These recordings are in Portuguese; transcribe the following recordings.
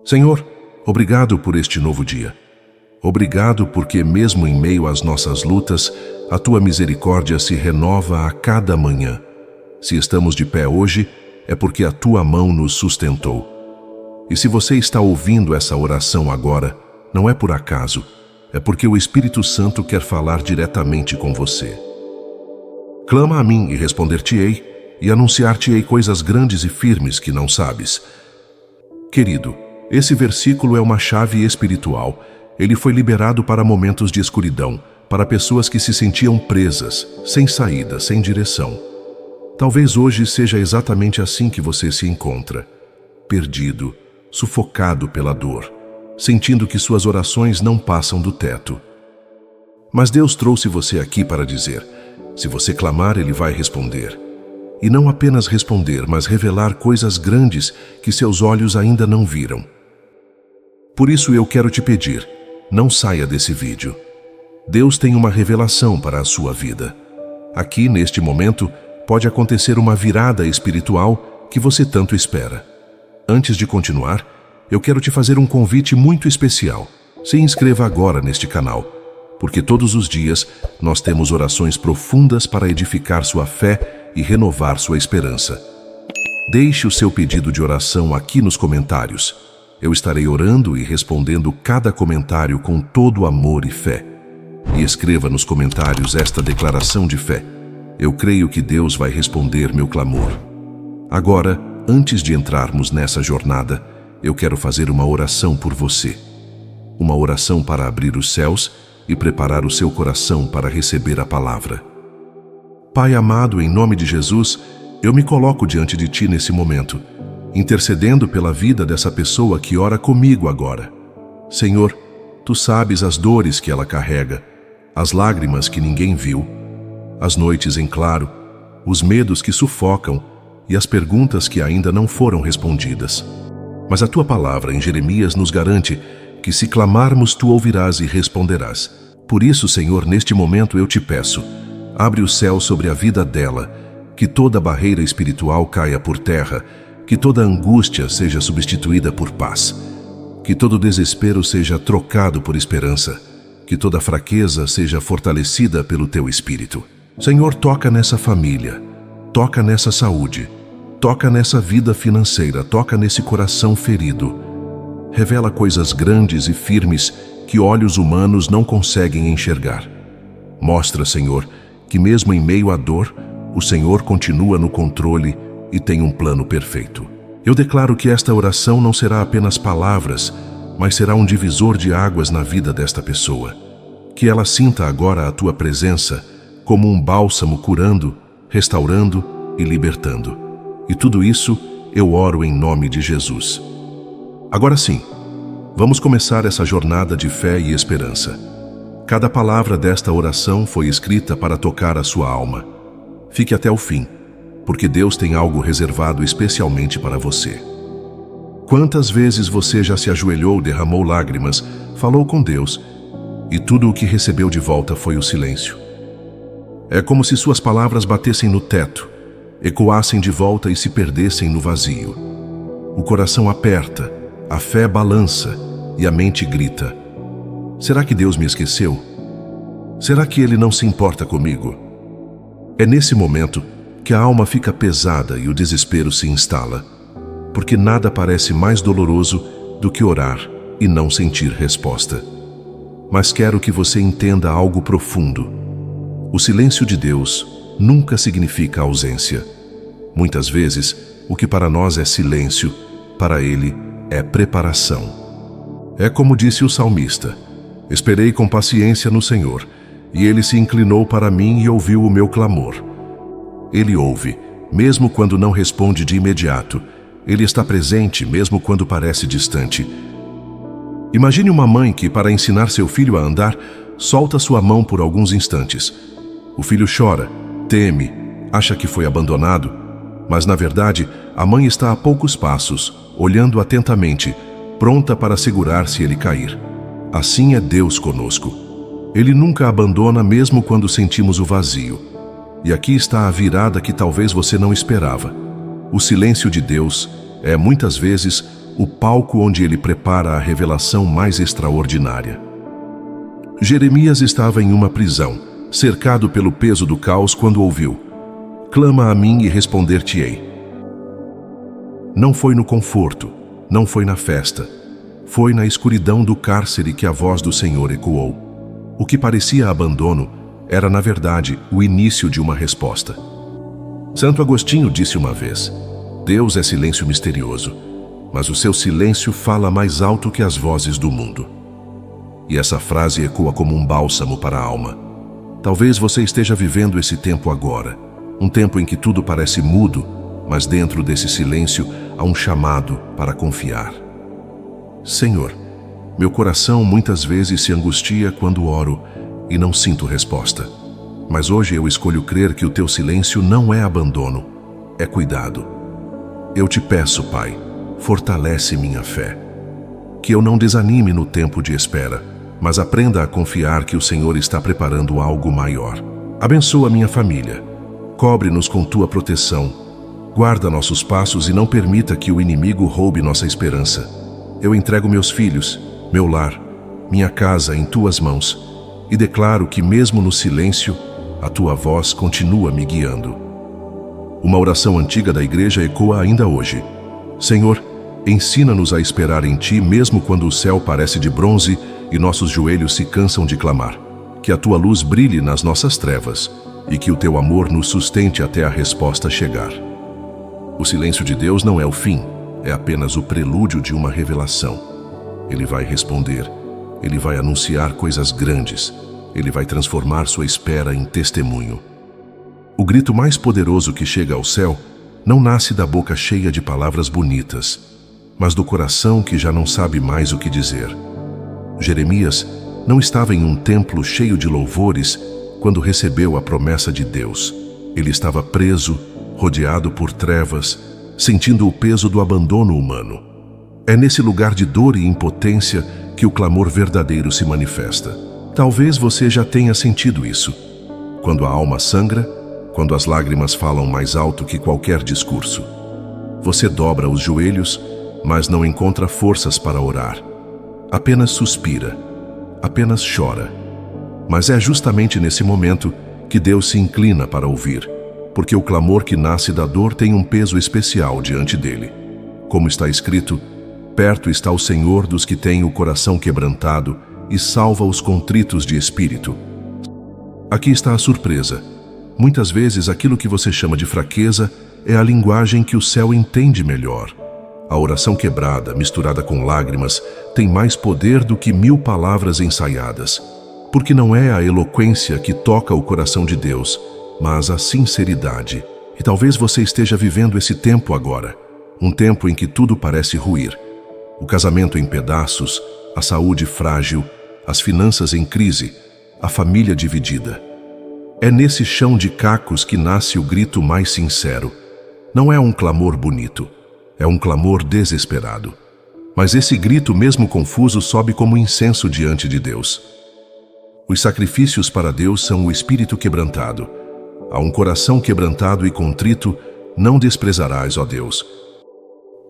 Senhor, obrigado por este novo dia. Obrigado porque, mesmo em meio às nossas lutas, a Tua misericórdia se renova a cada manhã. Se estamos de pé hoje, é porque a Tua mão nos sustentou. E se você está ouvindo essa oração agora, não é por acaso, é porque o Espírito Santo quer falar diretamente com você. Clama a mim e responder-te-ei, e anunciar-te-ei coisas grandes e firmes que não sabes. Querido, esse versículo é uma chave espiritual. Ele foi liberado para momentos de escuridão, para pessoas que se sentiam presas, sem saída, sem direção. Talvez hoje seja exatamente assim que você se encontra, perdido, sufocado pela dor, sentindo que suas orações não passam do teto. Mas Deus trouxe você aqui para dizer: se você clamar, Ele vai responder. E não apenas responder, mas revelar coisas grandes que seus olhos ainda não viram. Por isso eu quero te pedir, não saia desse vídeo. Deus tem uma revelação para a sua vida. Aqui, neste momento, pode acontecer uma virada espiritual que você tanto espera. Antes de continuar, eu quero te fazer um convite muito especial. Se inscreva agora neste canal, porque todos os dias nós temos orações profundas para edificar sua fé e renovar sua esperança. Deixe o seu pedido de oração aqui nos comentários. Eu estarei orando e respondendo cada comentário com todo amor e fé. E escreva nos comentários esta declaração de fé: eu creio que Deus vai responder meu clamor. Agora, antes de entrarmos nessa jornada, eu quero fazer uma oração por você. Uma oração para abrir os céus e preparar o seu coração para receber a palavra. Pai amado, em nome de Jesus, eu me coloco diante de Ti nesse momento, intercedendo pela vida dessa pessoa que ora comigo agora. Senhor, Tu sabes as dores que ela carrega, as lágrimas que ninguém viu, as noites em claro, os medos que sufocam e as perguntas que ainda não foram respondidas. Mas a Tua palavra em Jeremias nos garante que se clamarmos, Tu ouvirás e responderás. Por isso, Senhor, neste momento eu te peço, abre o céu sobre a vida dela, que toda barreira espiritual caia por terra, que toda angústia seja substituída por paz, que todo desespero seja trocado por esperança, que toda fraqueza seja fortalecida pelo Teu Espírito. Senhor, toca nessa família, toca nessa saúde, toca nessa vida financeira, toca nesse coração ferido. Revela coisas grandes e firmes que olhos humanos não conseguem enxergar. Mostra, Senhor, que mesmo em meio à dor, o Senhor continua no controle e tem um plano perfeito. Eu declaro que esta oração não será apenas palavras, mas será um divisor de águas na vida desta pessoa. Que ela sinta agora a Tua presença como um bálsamo curando, restaurando e libertando. E tudo isso eu oro em nome de Jesus. Agora sim, vamos começar essa jornada de fé e esperança. Cada palavra desta oração foi escrita para tocar a sua alma. Fique até o fim, porque Deus tem algo reservado especialmente para você. Quantas vezes você já se ajoelhou, derramou lágrimas, falou com Deus, e tudo o que recebeu de volta foi o silêncio? É como se suas palavras batessem no teto, ecoassem de volta e se perdessem no vazio. O coração aperta, a fé balança e a mente grita: será que Deus me esqueceu? Será que Ele não se importa comigo? É nesse momento que a alma fica pesada e o desespero se instala, porque nada parece mais doloroso do que orar e não sentir resposta. Mas quero que você entenda algo profundo. O silêncio de Deus nunca significa ausência. Muitas vezes, o que para nós é silêncio, para Ele é preparação. É como disse o salmista: esperei com paciência no Senhor, e Ele se inclinou para mim e ouviu o meu clamor. Ele ouve, mesmo quando não responde de imediato. Ele está presente, mesmo quando parece distante. Imagine uma mãe que, para ensinar seu filho a andar, solta sua mão por alguns instantes. O filho chora, teme, acha que foi abandonado, mas, na verdade, a mãe está a poucos passos, olhando atentamente, pronta para segurar se ele cair. Assim é Deus conosco. Ele nunca abandona mesmo quando sentimos o vazio. E aqui está a virada que talvez você não esperava. O silêncio de Deus é, muitas vezes, o palco onde ele prepara a revelação mais extraordinária. Jeremias estava em uma prisão, cercado pelo peso do caos, quando ouviu: "Clama a mim e responder-te-ei." Não foi no conforto, não foi na festa, foi na escuridão do cárcere que a voz do Senhor ecoou. O que parecia abandono era, na verdade, o início de uma resposta. Santo Agostinho disse uma vez: "Deus é silêncio misterioso, mas o seu silêncio fala mais alto que as vozes do mundo." E essa frase ecoa como um bálsamo para a alma. Talvez você esteja vivendo esse tempo agora, um tempo em que tudo parece mudo, mas dentro desse silêncio há um chamado para confiar. Senhor, meu coração muitas vezes se angustia quando oro e não sinto resposta. Mas hoje eu escolho crer que o teu silêncio não é abandono, é cuidado. Eu te peço, Pai, fortalece minha fé. Que eu não desanime no tempo de espera, mas aprenda a confiar que o Senhor está preparando algo maior. Abençoa minha família. Cobre-nos com tua proteção. Guarda nossos passos e não permita que o inimigo roube nossa esperança. Eu entrego meus filhos, meu lar, minha casa em tuas mãos e declaro que mesmo no silêncio, a tua voz continua me guiando. Uma oração antiga da igreja ecoa ainda hoje: Senhor, ensina-nos a esperar em ti mesmo quando o céu parece de bronze e nossos joelhos se cansam de clamar. Que a tua luz brilhe nas nossas trevas e que o teu amor nos sustente até a resposta chegar. O silêncio de Deus não é o fim, é apenas o prelúdio de uma revelação. Ele vai responder, ele vai anunciar coisas grandes, ele vai transformar sua espera em testemunho. O grito mais poderoso que chega ao céu não nasce da boca cheia de palavras bonitas, mas do coração que já não sabe mais o que dizer. Jeremias não estava em um templo cheio de louvores quando recebeu a promessa de Deus. Ele estava preso, rodeado por trevas, sentindo o peso do abandono humano. É nesse lugar de dor e impotência que o clamor verdadeiro se manifesta. Talvez você já tenha sentido isso. Quando a alma sangra, quando as lágrimas falam mais alto que qualquer discurso. Você dobra os joelhos, mas não encontra forças para orar. Apenas suspira, apenas chora. Mas é justamente nesse momento que Deus se inclina para ouvir, porque o clamor que nasce da dor tem um peso especial diante dele. Como está escrito: perto está o Senhor dos que têm o coração quebrantado e salva os contritos de espírito. Aqui está a surpresa. Muitas vezes aquilo que você chama de fraqueza é a linguagem que o céu entende melhor. A oração quebrada, misturada com lágrimas, tem mais poder do que 1000 palavras ensaiadas. Porque não é a eloquência que toca o coração de Deus, mas a sinceridade. E talvez você esteja vivendo esse tempo agora. Um tempo em que tudo parece ruir. O casamento em pedaços, a saúde frágil, as finanças em crise, a família dividida. É nesse chão de cacos que nasce o grito mais sincero. Não é um clamor bonito, é um clamor desesperado. Mas esse grito, mesmo confuso, sobe como incenso diante de Deus. Os sacrifícios para Deus são o espírito quebrantado. A um coração quebrantado e contrito não desprezarás, ó Deus.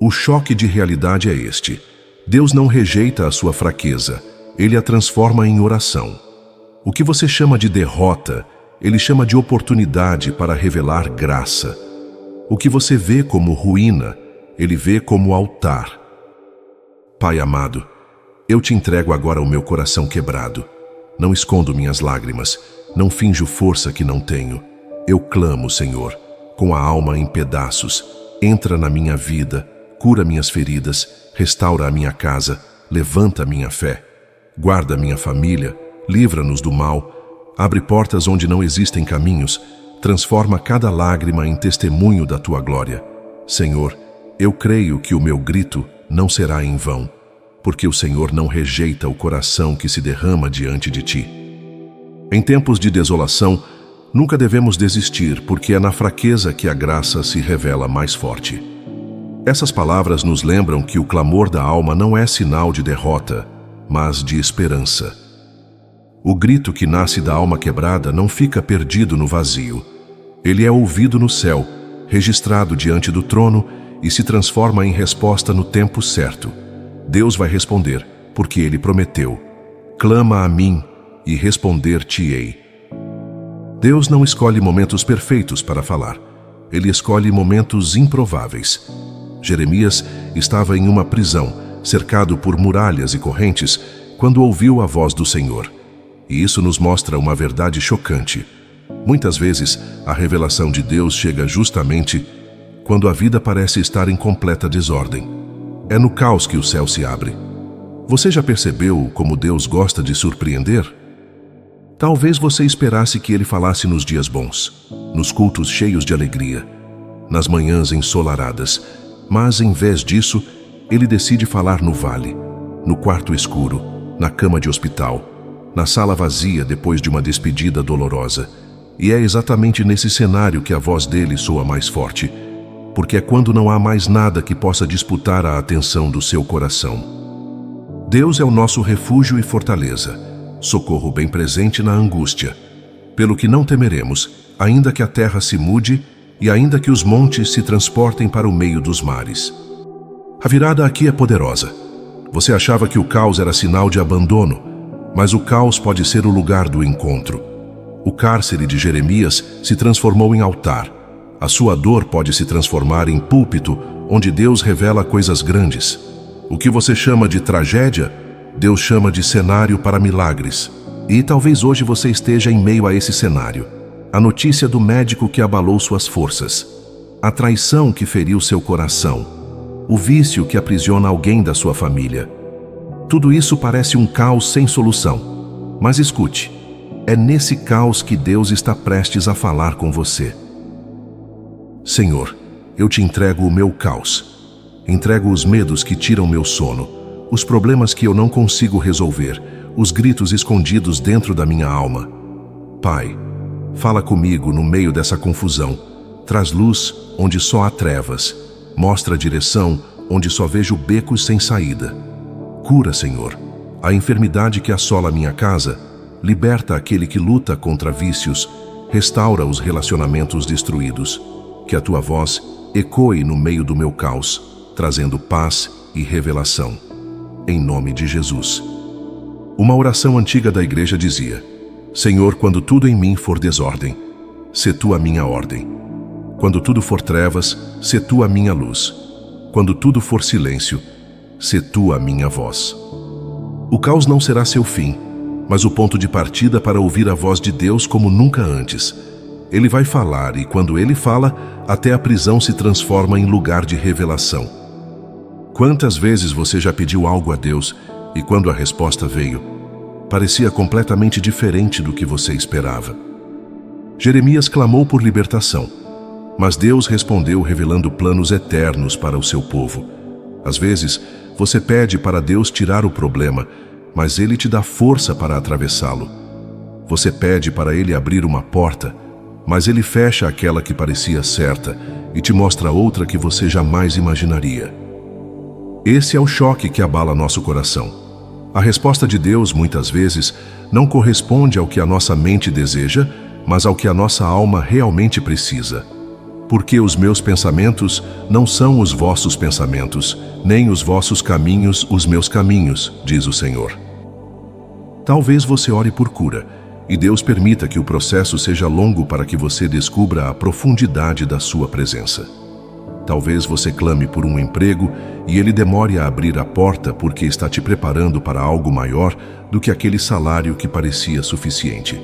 O choque de realidade é este: Deus não rejeita a sua fraqueza, Ele a transforma em oração. O que você chama de derrota, Ele chama de oportunidade para revelar graça. O que você vê como ruína, Ele vê como altar. Pai amado, eu te entrego agora o meu coração quebrado. Não escondo minhas lágrimas, não finjo força que não tenho. Eu clamo, Senhor, com a alma em pedaços. Entra na minha vida, cura minhas feridas, restaura a minha casa, levanta a minha fé. Guarda minha família, livra-nos do mal, abre portas onde não existem caminhos, transforma cada lágrima em testemunho da tua glória. Senhor, eu creio que o meu grito não será em vão, porque o Senhor não rejeita o coração que se derrama diante de ti. Em tempos de desolação, nunca devemos desistir, porque é na fraqueza que a graça se revela mais forte. Essas palavras nos lembram que o clamor da alma não é sinal de derrota, mas de esperança. O grito que nasce da alma quebrada não fica perdido no vazio. Ele é ouvido no céu, registrado diante do trono e se transforma em resposta no tempo certo. Deus vai responder, porque Ele prometeu: clama a mim e responder-te-ei. Deus não escolhe momentos perfeitos para falar. Ele escolhe momentos improváveis. Jeremias estava em uma prisão, cercado por muralhas e correntes, quando ouviu a voz do Senhor. E isso nos mostra uma verdade chocante. Muitas vezes, a revelação de Deus chega justamente quando a vida parece estar em completa desordem. É no caos que o céu se abre. Você já percebeu como Deus gosta de surpreender? Talvez você esperasse que Ele falasse nos dias bons, nos cultos cheios de alegria, nas manhãs ensolaradas, mas, em vez disso, Ele decide falar no vale, no quarto escuro, na cama de hospital, na sala vazia depois de uma despedida dolorosa. E é exatamente nesse cenário que a voz dele soa mais forte, porque é quando não há mais nada que possa disputar a atenção do seu coração. Deus é o nosso refúgio e fortaleza, socorro bem presente na angústia, pelo que não temeremos, ainda que a terra se mude e ainda que os montes se transportem para o meio dos mares. A virada aqui é poderosa. Você achava que o caos era sinal de abandono, mas o caos pode ser o lugar do encontro. O cárcere de Jeremias se transformou em altar. A sua dor pode se transformar em púlpito, onde Deus revela coisas grandes. O que você chama de tragédia, Deus chama de cenário para milagres. E talvez hoje você esteja em meio a esse cenário. A notícia do médico que abalou suas forças. A traição que feriu seu coração. O vício que aprisiona alguém da sua família. Tudo isso parece um caos sem solução. Mas escute, é nesse caos que Deus está prestes a falar com você. Senhor, eu te entrego o meu caos. Entrego os medos que tiram meu sono, os problemas que eu não consigo resolver, os gritos escondidos dentro da minha alma. Pai, fala comigo no meio dessa confusão. Traz luz onde só há trevas. Mostra a direção onde só vejo becos sem saída. Cura, Senhor, a enfermidade que assola minha casa. Liberta aquele que luta contra vícios. Restaura os relacionamentos destruídos. Que a tua voz ecoe no meio do meu caos, trazendo paz e revelação. Em nome de Jesus. Uma oração antiga da igreja dizia: Senhor, quando tudo em mim for desordem, sê tu a minha ordem. Quando tudo for trevas, sê tu a minha luz. Quando tudo for silêncio, sê tu a minha voz. O caos não será seu fim, mas o ponto de partida para ouvir a voz de Deus como nunca antes. Ele vai falar e, quando ele fala, até a prisão se transforma em lugar de revelação. Quantas vezes você já pediu algo a Deus e, quando a resposta veio, parecia completamente diferente do que você esperava? Jeremias clamou por libertação, mas Deus respondeu revelando planos eternos para o seu povo. Às vezes, você pede para Deus tirar o problema, mas Ele te dá força para atravessá-lo. Você pede para Ele abrir uma porta, mas Ele fecha aquela que parecia certa e te mostra outra que você jamais imaginaria. Esse é o choque que abala nosso coração. A resposta de Deus, muitas vezes, não corresponde ao que a nossa mente deseja, mas ao que a nossa alma realmente precisa. Porque os meus pensamentos não são os vossos pensamentos, nem os vossos caminhos os meus caminhos, diz o Senhor. Talvez você ore por cura, e Deus permita que o processo seja longo para que você descubra a profundidade da sua presença. Talvez você clame por um emprego e ele demore a abrir a porta porque está te preparando para algo maior do que aquele salário que parecia suficiente.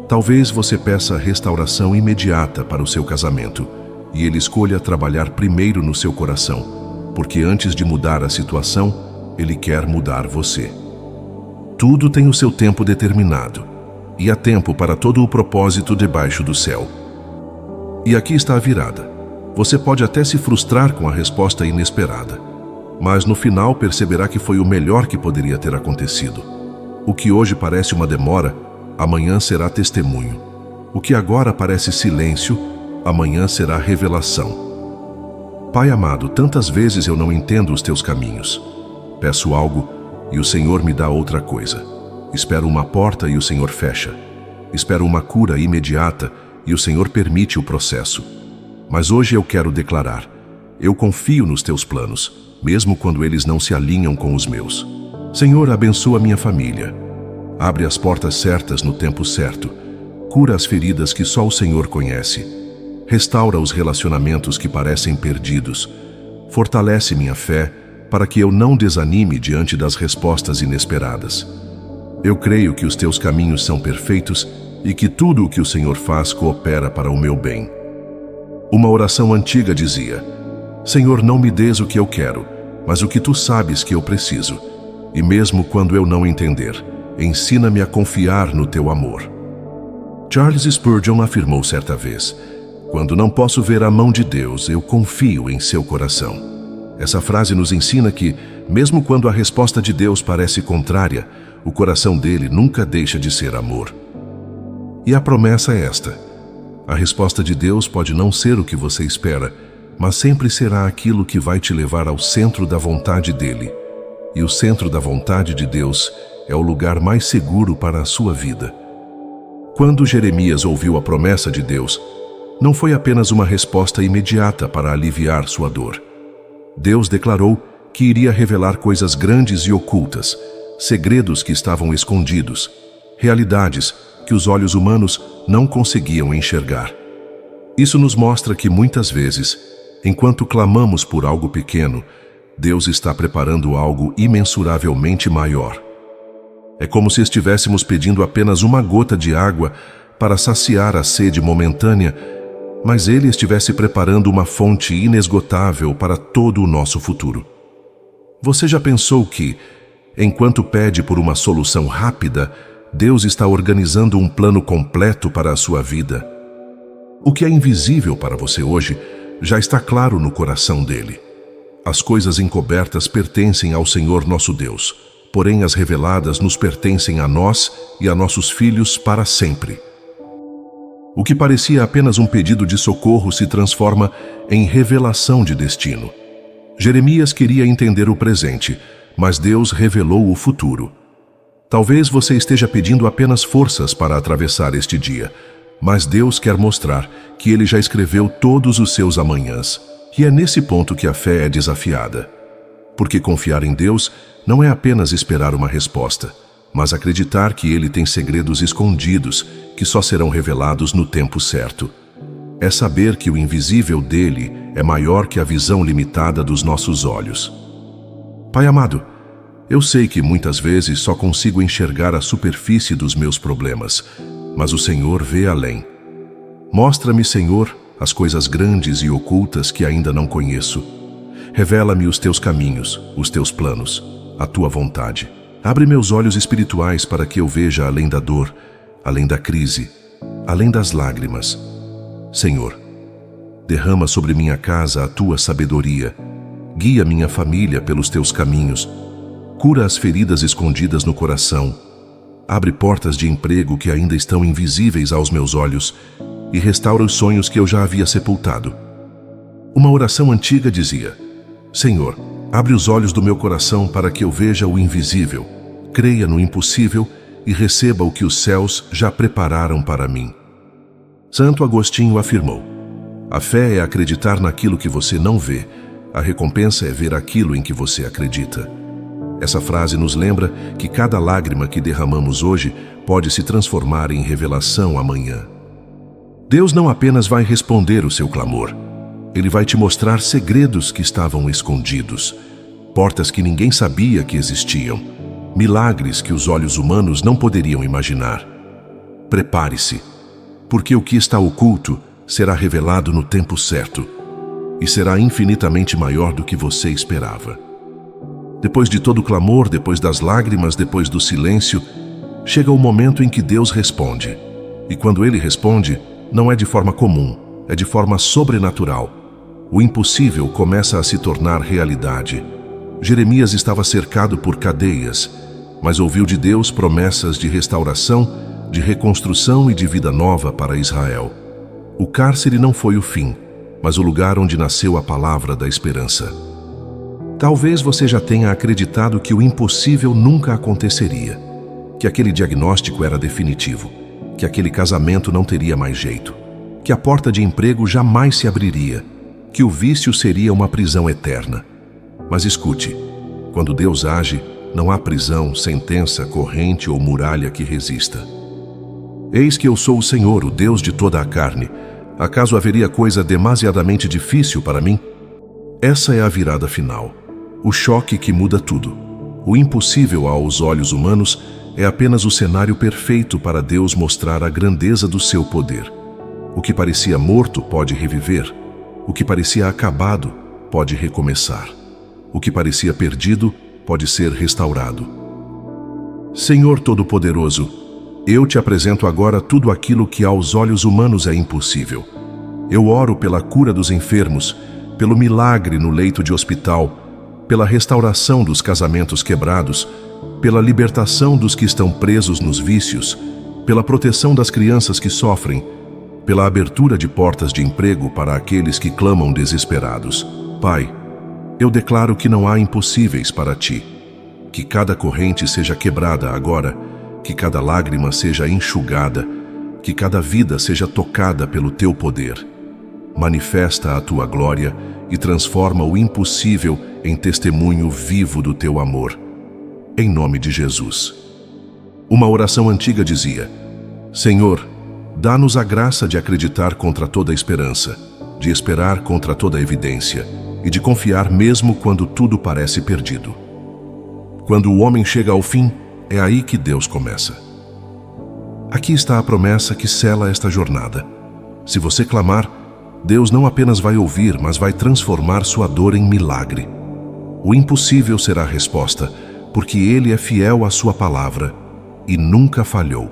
Talvez você peça restauração imediata para o seu casamento e ele escolha trabalhar primeiro no seu coração, porque antes de mudar a situação, ele quer mudar você. Tudo tem o seu tempo determinado, e há tempo para todo o propósito debaixo do céu. E aqui está a virada. Você pode até se frustrar com a resposta inesperada, mas no final perceberá que foi o melhor que poderia ter acontecido. O que hoje parece uma demora, amanhã será testemunho. O que agora parece silêncio, amanhã será revelação. Pai amado, tantas vezes eu não entendo os teus caminhos. Peço algo e o Senhor me dá outra coisa. Espero uma porta e o Senhor fecha. Espero uma cura imediata e o Senhor permite o processo. Mas hoje eu quero declarar: eu confio nos teus planos, mesmo quando eles não se alinham com os meus. Senhor, abençoa minha família. Abre as portas certas no tempo certo. Cura as feridas que só o Senhor conhece. Restaura os relacionamentos que parecem perdidos. Fortalece minha fé para que eu não desanime diante das respostas inesperadas. Eu creio que os teus caminhos são perfeitos e que tudo o que o Senhor faz coopera para o meu bem. Uma oração antiga dizia: Senhor, não me dês o que eu quero, mas o que tu sabes que eu preciso. E mesmo quando eu não entender, ensina-me a confiar no teu amor. Charles Spurgeon afirmou certa vez: quando não posso ver a mão de Deus, eu confio em seu coração. Essa frase nos ensina que, mesmo quando a resposta de Deus parece contrária, o coração dele nunca deixa de ser amor. E a promessa é esta: a resposta de Deus pode não ser o que você espera, mas sempre será aquilo que vai te levar ao centro da vontade dele. E o centro da vontade de Deus é o lugar mais seguro para a sua vida. Quando Jeremias ouviu a promessa de Deus, não foi apenas uma resposta imediata para aliviar sua dor. Deus declarou que iria revelar coisas grandes e ocultas, segredos que estavam escondidos, realidades que os olhos humanos não conseguiam enxergar. Isso nos mostra que muitas vezes, enquanto clamamos por algo pequeno, Deus está preparando algo imensuravelmente maior. É como se estivéssemos pedindo apenas uma gota de água para saciar a sede momentânea, mas Ele estivesse preparando uma fonte inesgotável para todo o nosso futuro. Você já pensou que, enquanto pede por uma solução rápida, Deus está organizando um plano completo para a sua vida? O que é invisível para você hoje já está claro no coração dele. As coisas encobertas pertencem ao Senhor nosso Deus, porém as reveladas nos pertencem a nós e a nossos filhos para sempre. O que parecia apenas um pedido de socorro se transforma em revelação de destino. Jeremias queria entender o presente, mas Deus revelou o futuro. Talvez você esteja pedindo apenas forças para atravessar este dia, mas Deus quer mostrar que Ele já escreveu todos os seus amanhãs. E é nesse ponto que a fé é desafiada. Porque confiar em Deus não é apenas esperar uma resposta, mas acreditar que Ele tem segredos escondidos que só serão revelados no tempo certo. É saber que o invisível dele é maior que a visão limitada dos nossos olhos. Pai amado, eu sei que muitas vezes só consigo enxergar a superfície dos meus problemas, mas o Senhor vê além. Mostra-me, Senhor, as coisas grandes e ocultas que ainda não conheço. Revela-me os teus caminhos, os teus planos, a tua vontade. Abre meus olhos espirituais para que eu veja além da dor, além da crise, além das lágrimas. Senhor, derrama sobre minha casa a tua sabedoria. Guia minha família pelos teus caminhos. Cura as feridas escondidas no coração. Abre portas de emprego que ainda estão invisíveis aos meus olhos e restaura os sonhos que eu já havia sepultado. Uma oração antiga dizia: Senhor, abre os olhos do meu coração para que eu veja o invisível, creia no impossível e receba o que os céus já prepararam para mim. Santo Agostinho afirmou: a fé é acreditar naquilo que você não vê, a recompensa é ver aquilo em que você acredita. Essa frase nos lembra que cada lágrima que derramamos hoje pode se transformar em revelação amanhã. Deus não apenas vai responder o seu clamor, Ele vai te mostrar segredos que estavam escondidos, portas que ninguém sabia que existiam, milagres que os olhos humanos não poderiam imaginar. Prepare-se, porque o que está oculto será revelado no tempo certo e será infinitamente maior do que você esperava. Depois de todo o clamor, depois das lágrimas, depois do silêncio, chega o momento em que Deus responde. E quando Ele responde, não é de forma comum, é de forma sobrenatural. O impossível começa a se tornar realidade. Jeremias estava cercado por cadeias, mas ouviu de Deus promessas de restauração, de reconstrução e de vida nova para Israel. O cárcere não foi o fim, mas o lugar onde nasceu a palavra da esperança. Talvez você já tenha acreditado que o impossível nunca aconteceria, que aquele diagnóstico era definitivo, que aquele casamento não teria mais jeito, que a porta de emprego jamais se abriria, que o vício seria uma prisão eterna. Mas escute, quando Deus age, não há prisão, sentença, corrente ou muralha que resista. Eis que eu sou o Senhor, o Deus de toda a carne. Acaso haveria coisa demasiadamente difícil para mim? Essa é a virada final, o choque que muda tudo. O impossível aos olhos humanos é apenas o cenário perfeito para Deus mostrar a grandeza do seu poder. O que parecia morto pode reviver. O que parecia acabado pode recomeçar. O que parecia perdido pode ser restaurado. Senhor Todo-Poderoso, eu te apresento agora tudo aquilo que aos olhos humanos é impossível. Eu oro pela cura dos enfermos, pelo milagre no leito de hospital, pela restauração dos casamentos quebrados, pela libertação dos que estão presos nos vícios, pela proteção das crianças que sofrem, pela abertura de portas de emprego para aqueles que clamam desesperados. Pai, eu declaro que não há impossíveis para ti. Que cada corrente seja quebrada agora, que cada lágrima seja enxugada, que cada vida seja tocada pelo teu poder. Manifesta a tua glória e transforma o impossível em testemunho vivo do teu amor. Em nome de Jesus. Uma oração antiga dizia: Senhor, dá-nos a graça de acreditar contra toda esperança, de esperar contra toda evidência e de confiar mesmo quando tudo parece perdido. Quando o homem chega ao fim, é aí que Deus começa. Aqui está a promessa que sela esta jornada. Se você clamar, Deus não apenas vai ouvir, mas vai transformar sua dor em milagre. O impossível será a resposta, porque Ele é fiel à sua palavra e nunca falhou.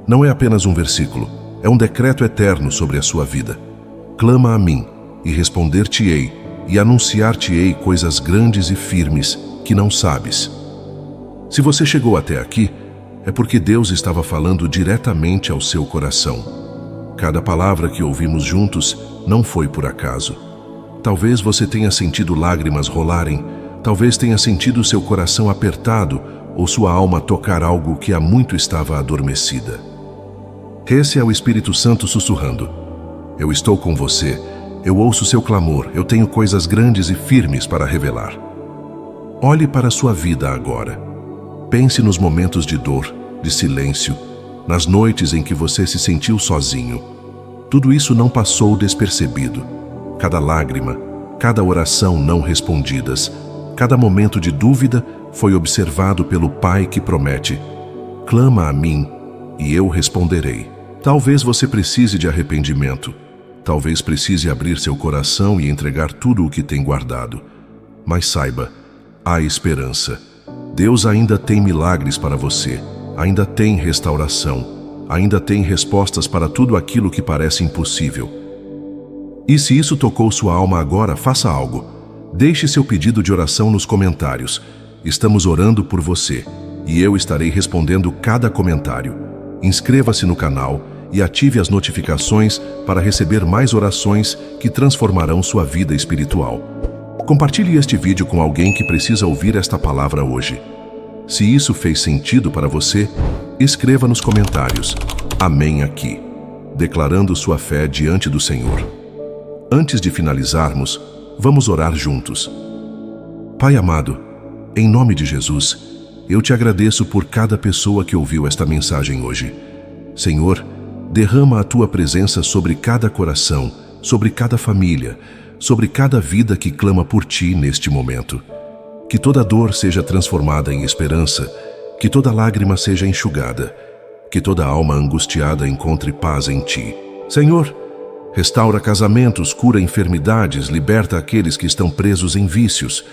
Não é apenas um versículo, é um decreto eterno sobre a sua vida. Clama a mim, e responder-te-ei, e anunciar-te-ei coisas grandes e firmes que não sabes. Se você chegou até aqui, é porque Deus estava falando diretamente ao seu coração. Cada palavra que ouvimos juntos não foi por acaso. Talvez você tenha sentido lágrimas rolarem, talvez tenha sentido seu coração apertado ou sua alma tocar algo que há muito estava adormecida. Esse é o Espírito Santo sussurrando. Eu estou com você, eu ouço seu clamor, eu tenho coisas grandes e firmes para revelar. Olhe para a sua vida agora. Pense nos momentos de dor, de silêncio, nas noites em que você se sentiu sozinho. Tudo isso não passou despercebido. Cada lágrima, cada oração não respondidas, cada momento de dúvida foi observado pelo Pai que promete: clama a mim e eu responderei. Talvez você precise de arrependimento. Talvez precise abrir seu coração e entregar tudo o que tem guardado. Mas saiba, há esperança. Deus ainda tem milagres para você. Ainda tem restauração, ainda tem respostas para tudo aquilo que parece impossível. E se isso tocou sua alma agora, faça algo. Deixe seu pedido de oração nos comentários. Estamos orando por você, e eu estarei respondendo cada comentário. Inscreva-se no canal e ative as notificações para receber mais orações que transformarão sua vida espiritual. Compartilhe este vídeo com alguém que precisa ouvir esta palavra hoje. Se isso fez sentido para você, escreva nos comentários Amém aqui, declarando sua fé diante do Senhor. Antes de finalizarmos, vamos orar juntos. Pai amado, em nome de Jesus, eu te agradeço por cada pessoa que ouviu esta mensagem hoje. Senhor, derrama a tua presença sobre cada coração, sobre cada família, sobre cada vida que clama por ti neste momento. Que toda dor seja transformada em esperança, que toda lágrima seja enxugada, que toda alma angustiada encontre paz em ti. Senhor, restaura casamentos, cura enfermidades, liberta aqueles que estão presos em vícios,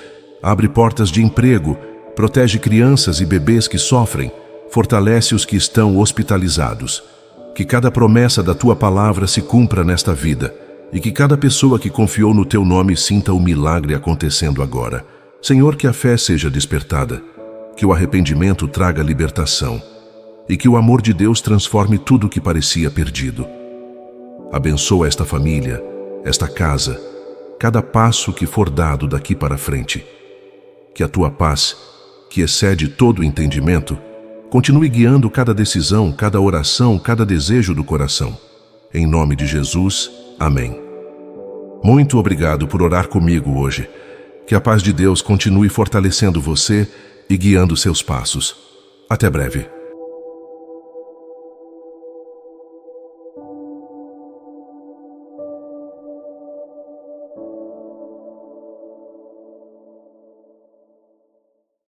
abre portas de emprego, protege crianças e bebês que sofrem, fortalece os que estão hospitalizados. Que cada promessa da tua palavra se cumpra nesta vida e que cada pessoa que confiou no teu nome sinta o milagre acontecendo agora. Senhor, que a fé seja despertada, que o arrependimento traga libertação e que o amor de Deus transforme tudo o que parecia perdido. Abençoa esta família, esta casa, cada passo que for dado daqui para frente. Que a tua paz, que excede todo o entendimento, continue guiando cada decisão, cada oração, cada desejo do coração. Em nome de Jesus, amém. Muito obrigado por orar comigo hoje. Que a paz de Deus continue fortalecendo você e guiando seus passos. Até breve.